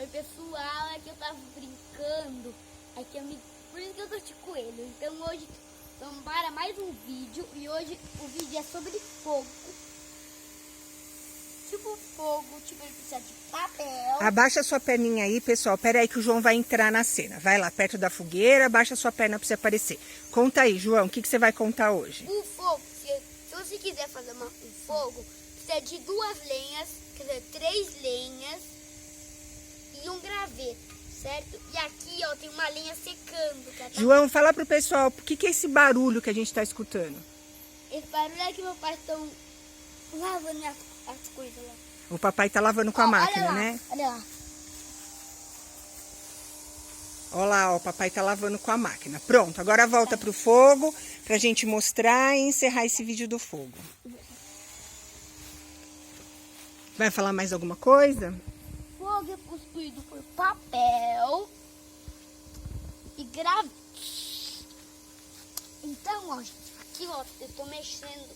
Oi pessoal, é que eu tava brincando, por isso que eu tô de coelho. Então hoje vamos para mais um vídeo e hoje o vídeo é sobre fogo. Tipo fogo, tipo ele precisa de papel. Abaixa sua perninha aí, pessoal. Pera aí que o João vai entrar na cena. Vai lá perto da fogueira, abaixa sua perna pra você aparecer. Conta aí, João, o que você vai contar hoje? O fogo, se você quiser fazer um fogo, precisa de 2 lenhas, quer dizer, 3 lenhas e um graveto, certo? E aqui, ó, tem uma lenha secando. Tá? João, fala pro pessoal, o que é esse barulho que a gente tá escutando? Esse barulho é que meu pai estão lavando as coisas lá. O papai tá lavando com a máquina, olha lá, né? Olha lá. Olha lá, ó, o papai tá lavando com a máquina. Pronto, agora volta pro fogo pra gente mostrar e encerrar esse vídeo do fogo. Vai falar mais alguma coisa? Fogo é possuído por papel e graveto. Então, ó, gente, aqui, ó, eu tô mexendo,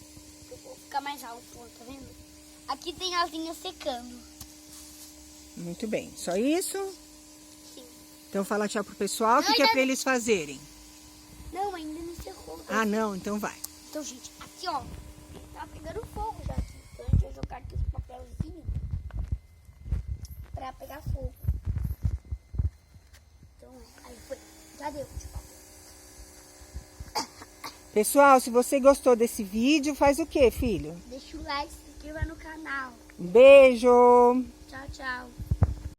eu vou ficar mais alto, ó, tá vendo? Aqui tem as linhas secando. Muito bem, só isso? Sim. Então fala tchau pro pessoal, o que é pra eles fazerem? Não, ainda não secou. Ah, não, então vai. Então, gente, aqui, ó, tá pegando fogo já aqui. Então, a gente vai jogar aqui os papelzinhos pra pegar fogo. Então, aí foi. Cadê o de papel? Pessoal, se você gostou desse vídeo, faz o quê, filho? Deixa o like, se inscreva no canal. Um beijo! Tchau, tchau.